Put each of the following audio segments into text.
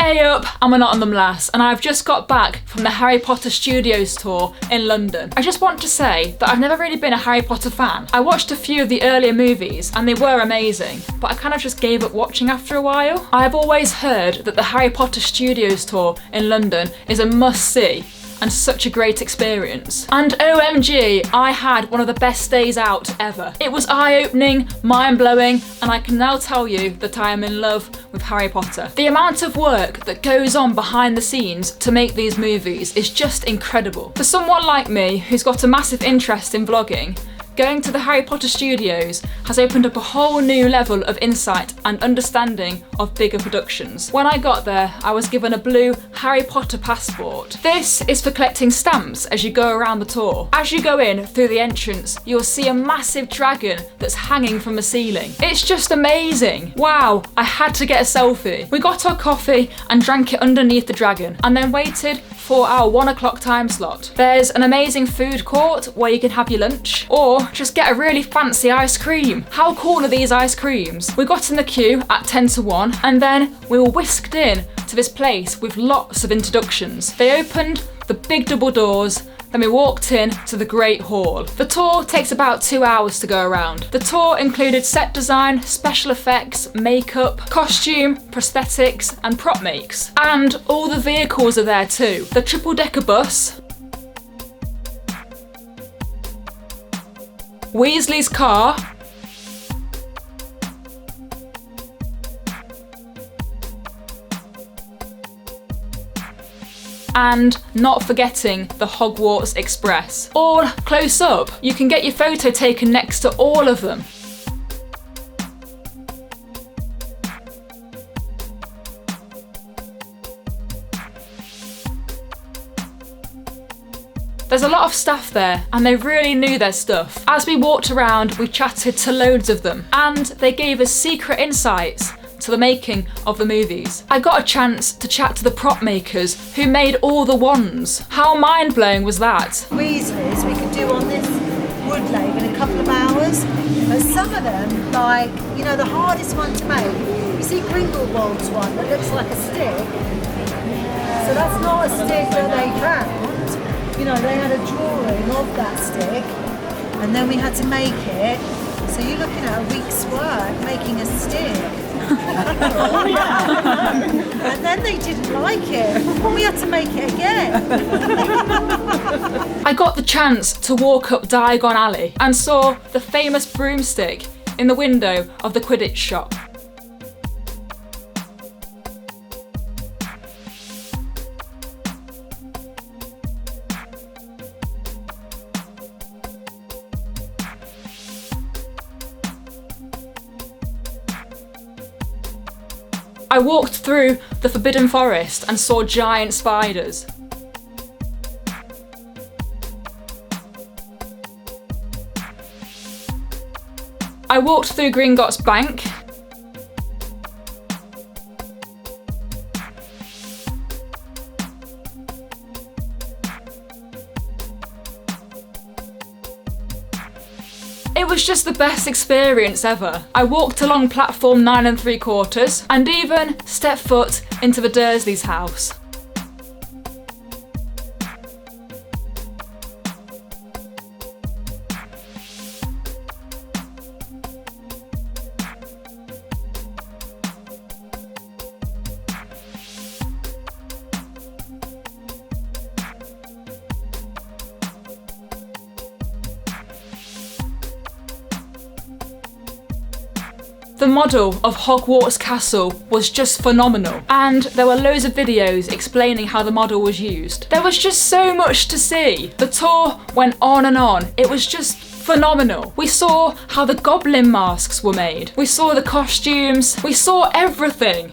Hey up, I'm Anonymous Lass, and I've just got back from the Harry Potter Studios tour in London. I just want to say that I've never really been a Harry Potter fan. I watched a few of the earlier movies and they were amazing, but I kind of just gave up watching after a while. I've always heard that the Harry Potter Studios tour in London is a must-see and such a great experience. And OMG, I had one of the best days out ever. It was eye-opening, mind-blowing, and I can now tell you that I am in love with Harry Potter. The amount of work that goes on behind the scenes to make these movies is just incredible. For someone like me who's got a massive interest in vlogging, going to the Harry Potter Studios has opened up a whole new level of insight and understanding of bigger productions. When I got there, I was given a blue Harry Potter passport. This is for collecting stamps as you go around the tour. As you go in through the entrance, you'll see a massive dragon that's hanging from the ceiling. It's just amazing. Wow, I had to get a selfie. We got our coffee and drank it underneath the dragon, and then waited for our 1 o'clock time slot. There's an amazing food court where you can have your lunch, or just get a really fancy ice cream. How cool are these ice creams? We got in the queue at 10 to 1, and then we were whisked in to this place with lots of introductions. They opened the big double doors, then we walked in to the Great Hall. The tour takes about 2 hours to go around. The tour included set design, special effects, makeup, costume, prosthetics, and prop makes. And all the vehicles are there too. The triple-decker bus, Weasley's car, and not forgetting the Hogwarts Express. All close up. You can get your photo taken next to all of them. There's a lot of staff there and they really knew their stuff. As we walked around, we chatted to loads of them and they gave us secret insights to the making of the movies. I got a chance to chat to the prop makers who made all the wands. How mind-blowing was that? Weasleys we could do on this wood lathe in a couple of hours, but some of them, like, you know, the hardest one to make, you see Grindelwald's one that looks like a stick, so that's not a stick that they found. You know, they had a drawing of that stick and then we had to make it, so you're looking at a week's work making a stick. And then they didn't like it. We had to make it again. I got the chance to walk up Diagon Alley and saw the famous broomstick in the window of the Quidditch shop. I walked through the Forbidden Forest and saw giant spiders. I walked through Gringotts Bank. It was just the best experience ever. I walked along platform 9 3/4 and even stepped foot into the Dursleys' house. The model of Hogwarts Castle was just phenomenal, and there were loads of videos explaining how the model was used. There was just so much to see. The tour went on and on. It was just phenomenal. We saw how the goblin masks were made. We saw the costumes. We saw everything.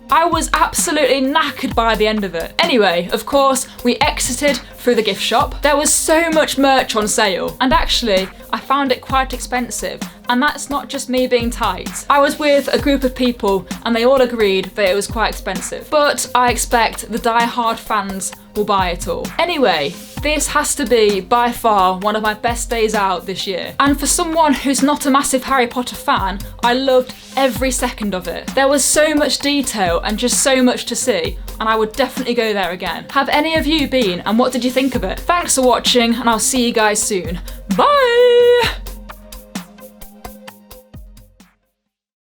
I was absolutely knackered by the end of it. Anyway, of course, we exited through the gift shop. There was so much merch on sale, and actually, I found it quite expensive And that's not just me being tight. I was with a group of people and they all agreed that it was quite expensive. But I expect the die-hard fans will buy it all. Anyway, this has to be by far one of my best days out this year. And for someone who's not a massive Harry Potter fan, I loved every second of it. There was so much detail and just so much to see, and I would definitely go there again. Have any of you been, and what did you think of it? Thanks for watching, and I'll see you guys soon. Bye!